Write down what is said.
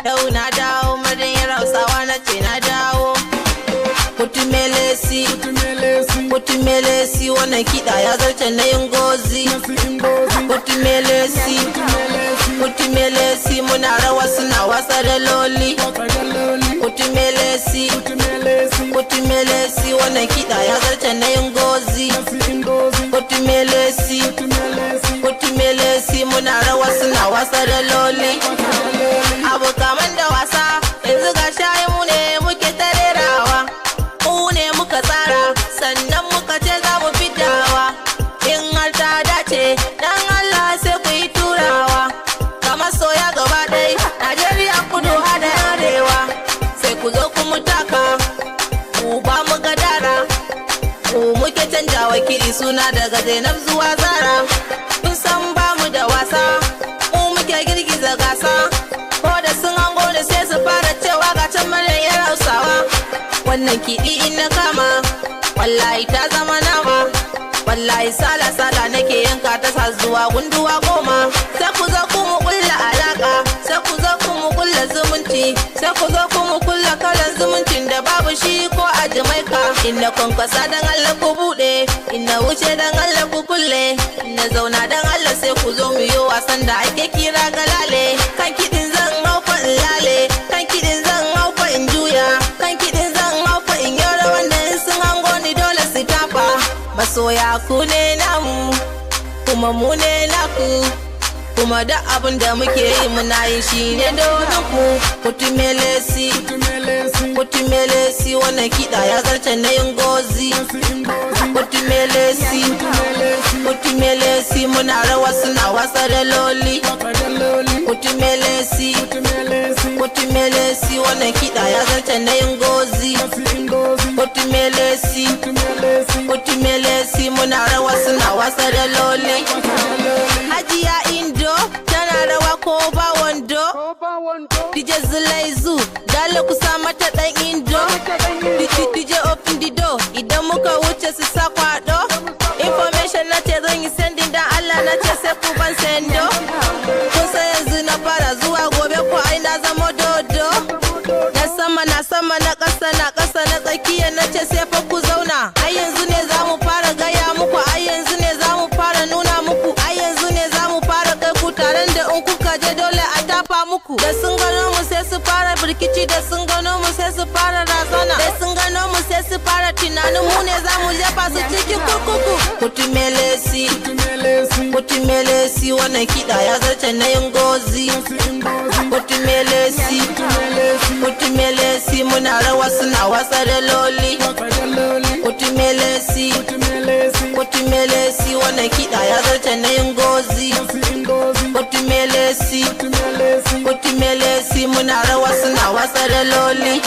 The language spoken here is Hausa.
Yau na dawo madayin Hausawa na ce na dawo. Kutumelesi wannan kiɗa ya zarce na yin gozi. Kutumelesi muna rawa suna wasa da loli. Kutumelesi wannan kiɗa ya zarce na yin gozi. Kutumelesi muna rawa suna wasa da loli. Abu kaman da wasa yanzu ga shayi mu ne muke tarerawa. Mu ne muka tsara sannan muka ce za mu fitawa. In har ta dace dan Allah sai ku yi turawa. Kamar soya gaba ɗai Najeriya kudu hada arewa. Sai ku zo ku mutaka ku ba mu gadara. Ku muke canjawa kiɗi suna daga Zainab zuwa Zara. Kun san ba mu da wasa mu muke girgiza gasa. Ko da sun hango da sai su fara cewa ga can madayin Hausawa. Wannan kiɗi in na kama wallahi ta zama nama. Wallahi sala nake yanka ta sa zuwa gunduwa goma. Sai ku zo ku mu kulla alaka, sai ku zo ku mu kulla zumunci, sai ku zo ku mu kulla kalan zumuncin da babu shi ko a Jamaica. Inna kwankwasa dan Allah ku bude, inna wuce dan Allah ku kulle, inna zauna dan Allah sai ku zo mu yi wasan da ake kira galale. Kan kiɗin zan hau fa in lale, kan kiɗin zan hau fa in juya, kan kiɗin zan hau fa in yora wanda in sun hango ni dole su tafa. Masoya ku ne namu kuma mu ne naku, kuma da abin da muke yi muna yin shi ne domin ku. Kutumelesi wannan kiɗa ya zarce na yin gozi. Kutumelesi muna rawa suna wasa da loli. Kutumelesi wannan kiɗa ya zarce na yin gozi. Kutumelesi muna rawa suna wasa da loli. Hajiya Indo tana rawa ko ba wando. DJ Zulaizu dale kusa mata dan Indo. DJ open the door idan muka wuce su sa kwado. Information na ce zan yi sending dan Allah na ce sai ku ban sendo. Kun san yanzu na fara zuwa gobe ko ai na zama dodo. Na sama na ƙasa na tsakiya na ce sai fa ku zauna. Ai yanzu ne za mu fara gaya muku, ai yanzu ne za mu fara nuna muku, ai yanzu ne za mu fara kai ku taron da in kuka je dole a tafa muku. Da sun gano mu sai su fara birkici, da sun gano mu sai su fara razana, da sun gano mu sai su fara tunanin mu ne za mu jefa su cikin kurkuku. Kutumelesi wannan kiɗa ya zarce na yin gozi. Kutumelesi muna rawa suna wasa da loli. Kutumelesi wannan kiɗa ya zarce na yin gozi. Kutumelesi muna rawa suna wasa da loli.